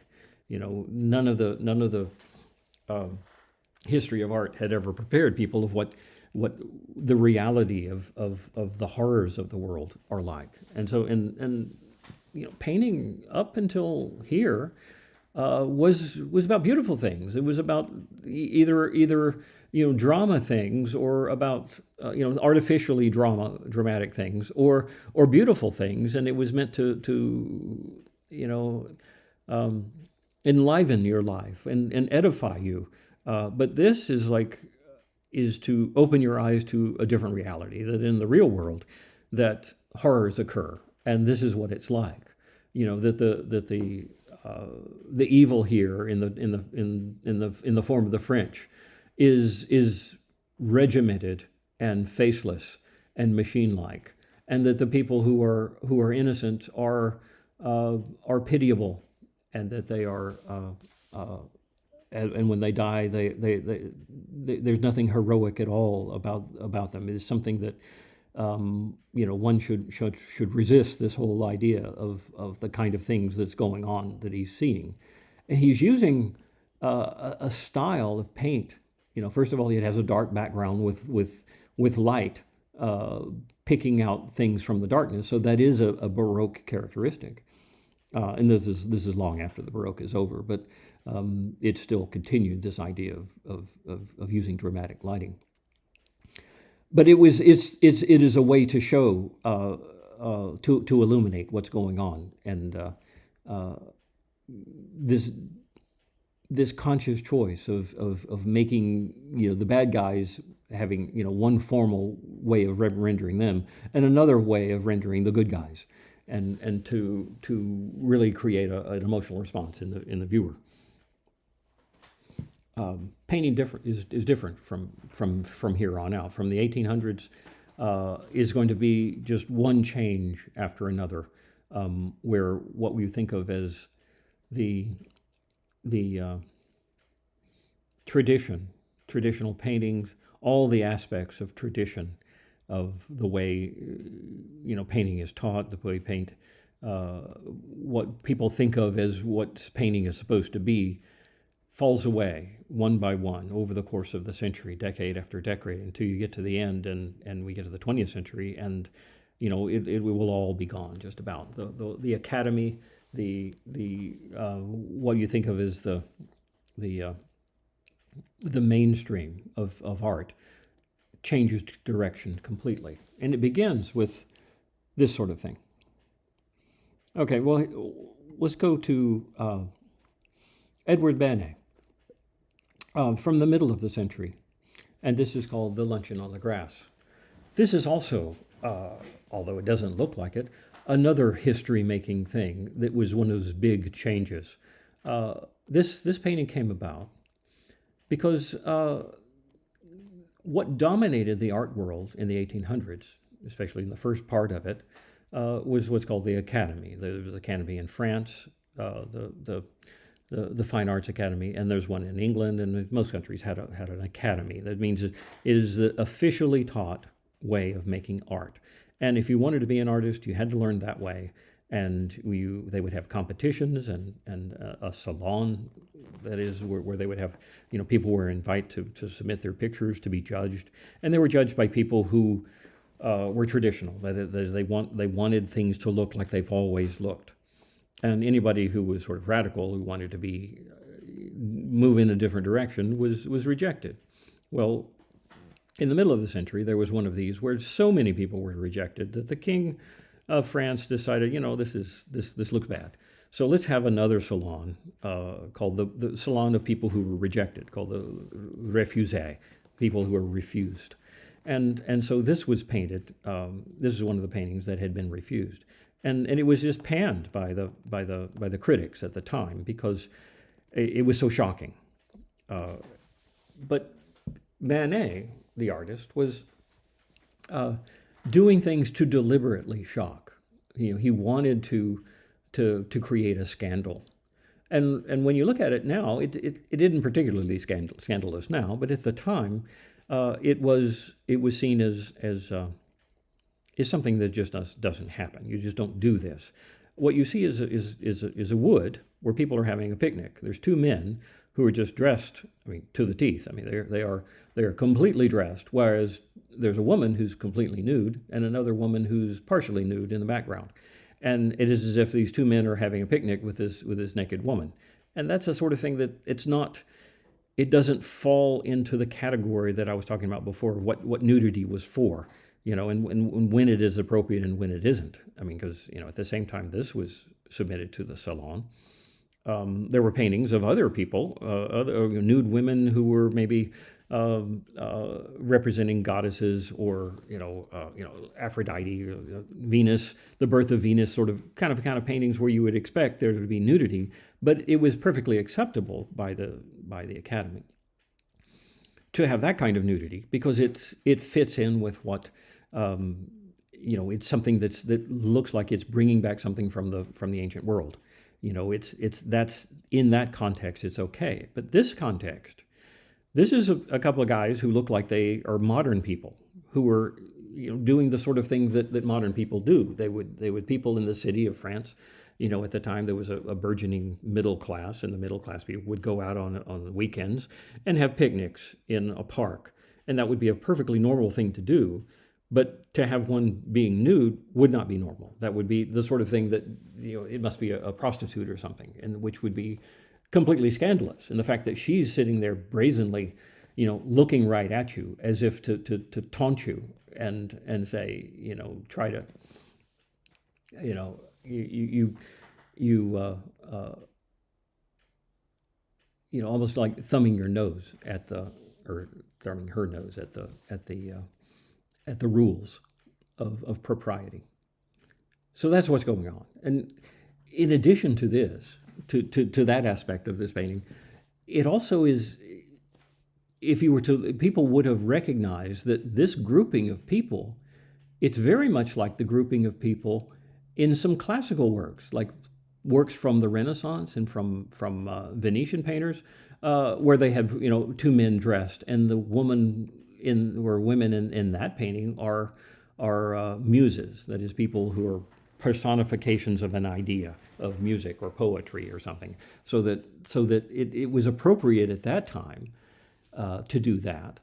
None of the history of art had ever prepared people of what the reality of the horrors of the world are like. And so and painting up until here was about beautiful things. It was about either drama things, or about artificially dramatic things, or beautiful things, and it was meant to enliven your life and edify you. But this is to open your eyes to a different reality, that in the real world that horrors occur, and this is what it's like. That the evil here in the form of the French is regimented and faceless and machine-like, and that the people who are innocent are pitiable, and that they are and when they die, there's nothing heroic at all about them. It is something that one should resist, this whole idea of the kind of things that's going on that he's seeing. And he's using a style of paint. First of all, it has a dark background with light picking out things from the darkness. So that is a Baroque characteristic. and this is long after the Baroque is over, but it still continued this idea of using dramatic lighting. But it is a way to show to illuminate what's going on, and this conscious choice of making the bad guys having one formal way of rendering them and another way of rendering the good guys, and to really create an emotional response in the viewer. Painting is different from here on out. From the 1800s is going to be just one change after another, where what we think of as the traditional paintings, all the aspects of tradition, of the way painting is taught, the way paint, what people think of as what painting is supposed to be, falls away one by one over the course of the century, decade after decade, until you get to the end and we get to the 20th century, and it will all be gone just about. The academy, the what you think of as the mainstream of art changes direction completely, and it begins with this sort of thing. Okay, well, let's go to Edward Bennett. From the middle of the century, and this is called The Luncheon on the Grass. This is also, although it doesn't look like it, another history-making thing that was one of those big changes. This painting came about because what dominated the art world in the 1800s, especially in the first part of it, was what's called the Academy. There was the Academy in France, the Fine Arts Academy, and there's one in England, and most countries had an academy. That means it is the officially taught way of making art. And if you wanted to be an artist, you had to learn that way. And they would have competitions and a salon, that is where they would have, people were invited to submit their pictures to be judged, and they were judged by people who were traditional. That is, they wanted things to look like they've always looked. And anybody who was sort of radical, who wanted to move in a different direction, was rejected. Well, in the middle of the century, there was one of these where so many people were rejected that the king of France decided, this looks bad. So let's have another salon called the Salon of People Who Were Rejected, called the Refusés, people who were refused. And so this was painted. This is one of the paintings that had been refused. And it was just panned by the critics at the time because it was so shocking. But Manet, the artist, was doing things to deliberately shock. He wanted to create a scandal. And when you look at it now, it isn't particularly scandalous now, but at the time, it was seen as is something that just doesn't happen. You just don't do this. What you see is a wood where people are having a picnic. There's two men who are just dressed, to the teeth. They are completely dressed, whereas there's a woman who's completely nude and another woman who's partially nude in the background. And it is as if these two men are having a picnic with this naked woman. And that's the sort of thing that it doesn't fall into the category that I was talking about before, what nudity was for. And when it is appropriate and when it isn't. Because, at the same time this was submitted to the Salon, there were paintings of other people, other nude women who were maybe representing goddesses or, Aphrodite, Venus, the birth of Venus, sort of kind of paintings where you would expect there to be nudity, but it was perfectly acceptable by the Academy to have that kind of nudity because it fits in with what it's something that looks like it's bringing back something from the ancient world. That's in that context it's okay. But this context, this is a couple of guys who look like they are modern people who are doing the sort of things that modern people do. They would people in the city of France. At the time there was a burgeoning middle class, and the middle class people would go out on the weekends and have picnics in a park, and that would be a perfectly normal thing to do. But to have one being nude would not be normal. That would be the sort of thing that, it must be a prostitute or something, and which would be completely scandalous. And the fact that she's sitting there brazenly, looking right at you as if to taunt you and say, try to, almost like thumbing your nose or thumbing her nose at the rules of propriety. So that's what's going on. And in addition to this, to that aspect of this painting, it also is, people would have recognized that this grouping of people, it's very much like the grouping of people in some classical works, like works from the Renaissance and from Venetian painters, where they have, two men dressed, and the women in that painting are muses, that is, people who are personifications of an idea of music or poetry or something, so that it was appropriate at that time to do that,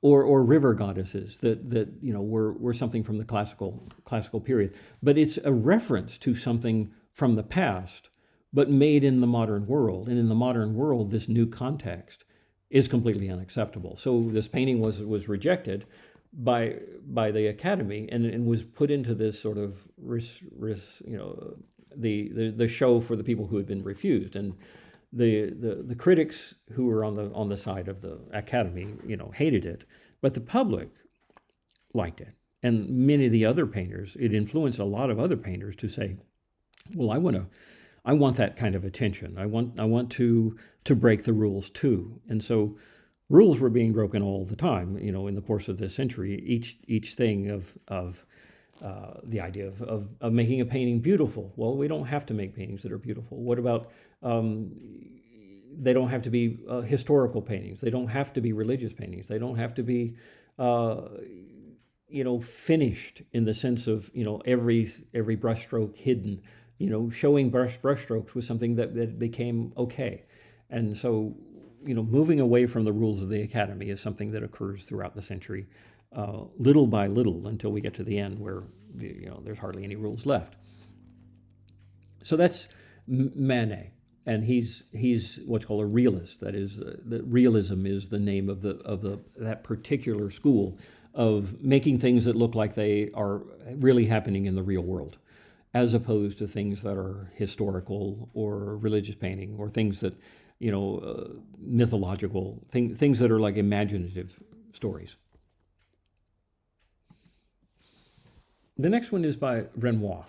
or river goddesses that were something from the classical period, but it's a reference to something from the past, but made in the modern world, and in the modern world, this new context is completely unacceptable. So this painting was rejected by the Academy and was put into this sort of the show for the people who had been refused, and the critics who were on the side of the Academy hated it, but the public liked it, and many of the other painters, it influenced a lot of other painters to say, well, I want that kind of attention. I want to break the rules too. And so rules were being broken all the time, in the course of this century. Each thing of the idea of making a painting beautiful. Well, we don't have to make paintings that are beautiful. What about they don't have to be historical paintings. They don't have to be religious paintings. They don't have to be finished in the sense of every brushstroke hidden. Showing brushstrokes was something that became okay. And so, moving away from the rules of the Academy is something that occurs throughout the century, little by little, until we get to the end where, there's hardly any rules left. So that's Manet, and he's what's called a realist. That is, the realism is the name of that particular school of making things that look like they are really happening in the real world, as opposed to things that are historical or religious painting, or things that, mythological, things that are like imaginative stories. The next one is by Renoir,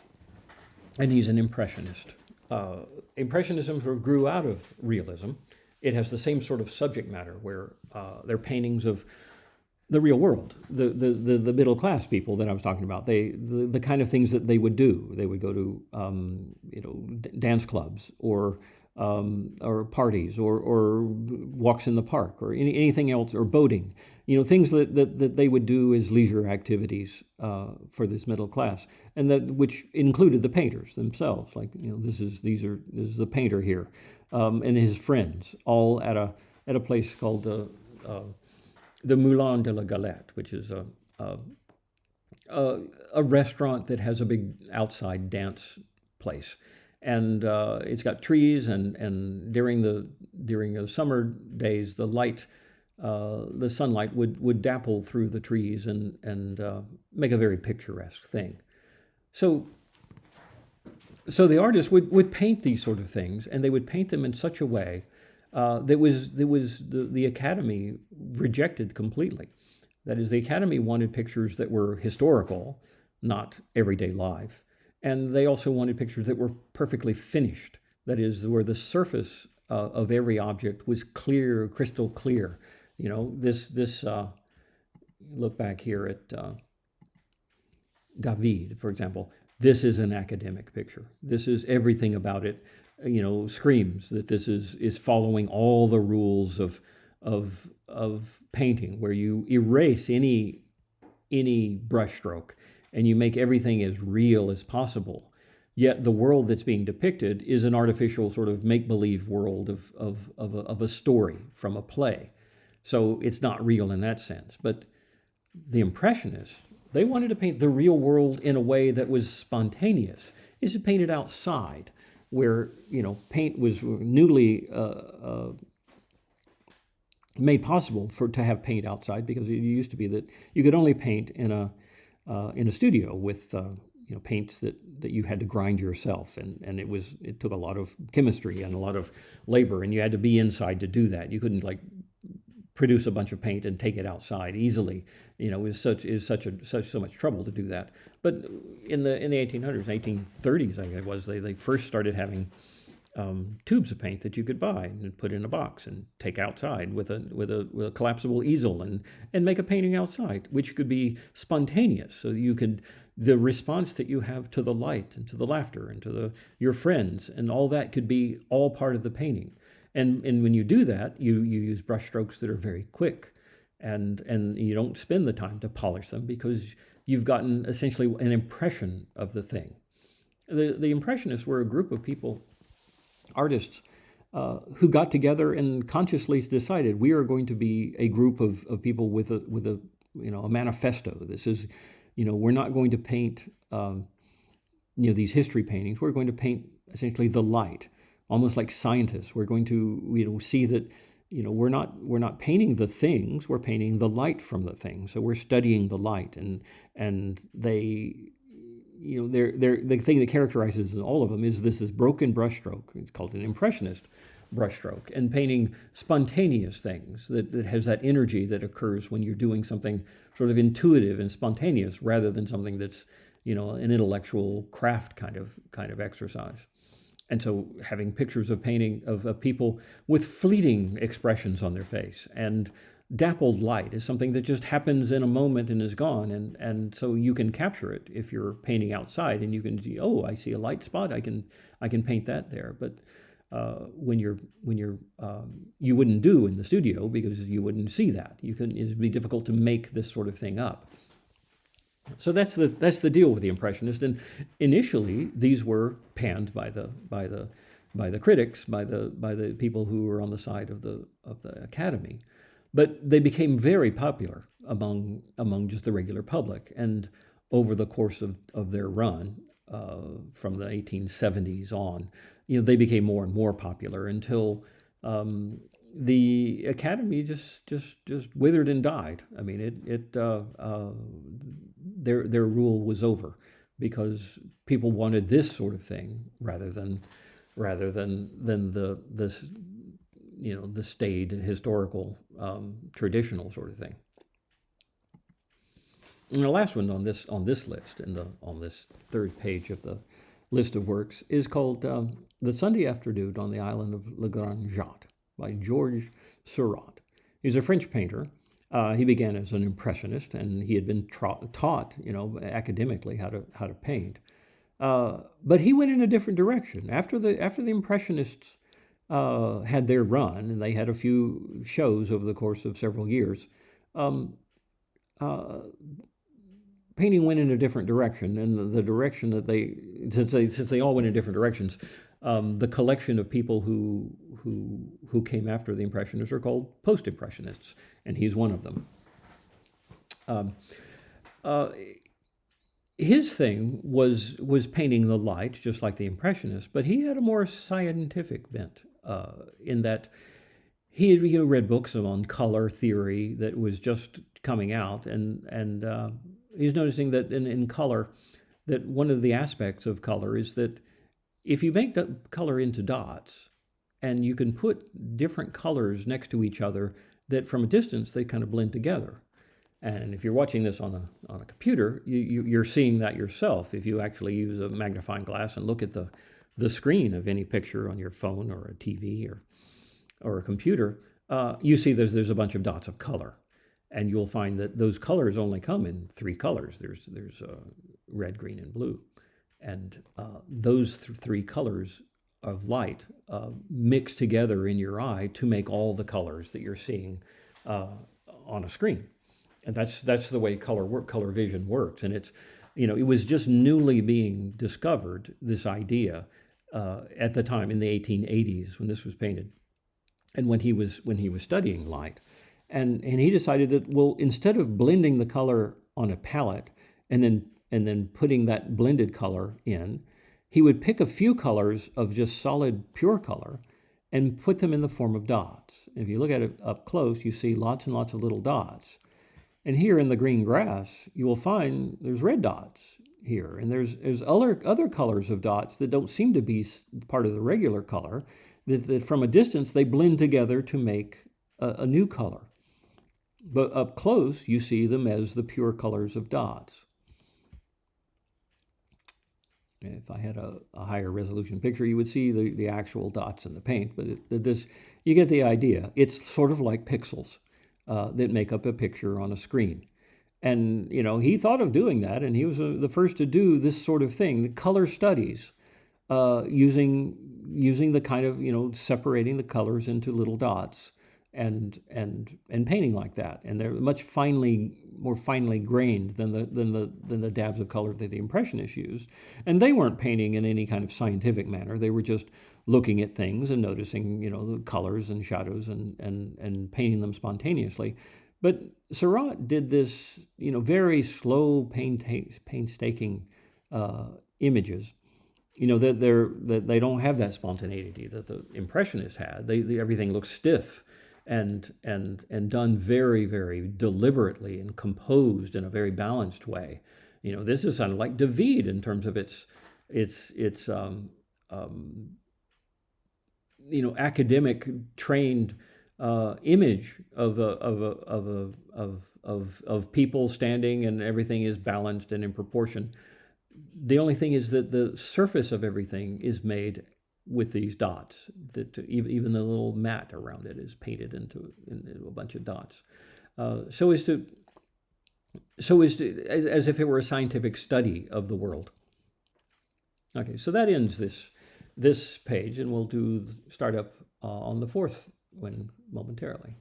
and he's an impressionist. Impressionism sort of grew out of realism. It has the same sort of subject matter, where they're paintings of the real world, the middle class people that I was talking about. The kind of things that they would do. They would go to dance clubs or parties or walks in the park or anything else, or boating. Things that they would do as leisure activities for this middle class, and that which included the painters themselves. Like this is the painter here, and his friends, all at a place called the Moulin de la Galette, which is a restaurant that has a big outside dance place, and it's got trees, and during the summer days, the sunlight would dapple through the trees and make a very picturesque thing. So the artist would paint these sort of things, and they would paint them in such a way the Academy rejected completely. That is, the Academy wanted pictures that were historical, not everyday life, and they also wanted pictures that were perfectly finished. That is, where the surface of every object was clear, crystal clear. Look back here at David, for example. This is an academic picture. This is everything about it. Screams that this is following all the rules of painting, where you erase any brushstroke and you make everything as real as possible. Yet the world that's being depicted is an artificial sort of make-believe world of a story from a play. So it's not real in that sense. But the Impressionists, They wanted to paint the real world in a way that was spontaneous. Is to paint it outside, where paint was newly made possible to have paint outside, because it used to be that you could only paint in a studio with paints that you had to grind yourself, and it took a lot of chemistry and a lot of labor, and you had to be inside to do that. You couldn't produce a bunch of paint and take it outside easily. It was so much trouble to do that. But in the 1800s, 1830s, I think it was, they first started having tubes of paint that you could buy and put in a box and take outside with a collapsible easel and make a painting outside, which could be spontaneous. So the response that you have to the light and to the laughter and to your friends and all that could be all part of the painting. And when you do that, you use brush strokes that are very quick, and you don't spend the time to polish them, because you've gotten essentially an impression of the thing. The Impressionists were a group of people, artists, who got together and consciously decided, we are going to be a group of people with a manifesto. This is, we're not going to paint these history paintings. We're going to paint essentially the light, almost like scientists. We're going to see that we're not painting the things, we're painting the light from the things. So we're studying the light, and they, the thing that characterizes all of them is this broken brushstroke. It's called an impressionist brushstroke, and painting spontaneous things that has that energy that occurs when you're doing something sort of intuitive and spontaneous, rather than something that's an intellectual craft kind of exercise. And so having pictures of painting of people with fleeting expressions on their face and dappled light is something that just happens in a moment and is gone. And so you can capture it if you're painting outside, and you can see, oh, I see a light spot, I can paint that there. But when you're you wouldn't do in the studio, because you wouldn't see that. It'd be difficult to make this sort of thing up. So that's the deal with the Impressionists. And initially, these were panned by the critics, by the people who were on the side of the Academy, but they became very popular among just the regular public. And over the course of their run, from the 1870s on, they became more and more popular until the Academy just withered and died. I mean, their rule was over, because people wanted this sort of thing rather than the staid historical traditional sort of thing. And the last one on this list, on this third page of the list of works, is called "The Sunday Afternoon on the Island of Le Grand Jatte" by Georges Seurat. He's a French painter. He began as an impressionist, and he had been taught, academically how to paint. But he went in a different direction after the Impressionists had their run, and they had a few shows over the course of several years. Painting went in a different direction, and the direction that since they all went in different directions, the collection of people who came after the Impressionists are called post-Impressionists, and he's one of them. His thing was painting the light, just like the Impressionists, but he had a more scientific bent, in that he had read books on color theory that was just coming out, and he's noticing that in color, that one of the aspects of color is that if you make the color into dots, and you can put different colors next to each other, that from a distance they kind of blend together. And if you're watching this on a computer, you're seeing that yourself. If you actually use a magnifying glass and look at the screen of any picture on your phone or a TV or a computer, you see there's a bunch of dots of color. And you'll find that those colors only come in three colors. There's red, green, and blue. And those three colors of light mix together in your eye to make all the colors that you're seeing on a screen. And that's the way color vision works. And it's, it was just newly being discovered, this idea, at the time in the 1880s when this was painted, and when he was studying light. And he decided that, well, instead of blending the color on a palette and then putting that blended color in. He would pick a few colors of just solid pure color and put them in the form of dots. If you look at it up close, you see lots and lots of little dots. And here in the green grass, you will find there's red dots here, and there's other colors of dots that don't seem to be part of the regular color, that from a distance they blend together to make a new color. But up close, you see them as the pure colors of dots. If I had a higher resolution picture, you would see the actual dots in the paint, but you get the idea. It's sort of like pixels that make up a picture on a screen. And, he thought of doing that, and he was the first to do this sort of thing, the color studies, using the kind of, separating the colors into little dots and painting like that. And they're much more finely grained than the dabs of color that the Impressionists used. And they weren't painting in any kind of scientific manner. They were just looking at things and noticing, the colors and shadows and painting them spontaneously. But Seurat did this, very slow, painstaking images. That they don't have that spontaneity that the Impressionists had. Everything looks stiff and done very, very deliberately and composed in a very balanced way. This is kind of like David in terms of its academic trained image of people standing, and everything is balanced and in proportion. The only thing is that the surface of everything is made with these dots. That even the little mat around it is painted into a bunch of dots, so as if it were a scientific study of the world. Okay, so that ends this page, and we'll start up on the fourth one momentarily.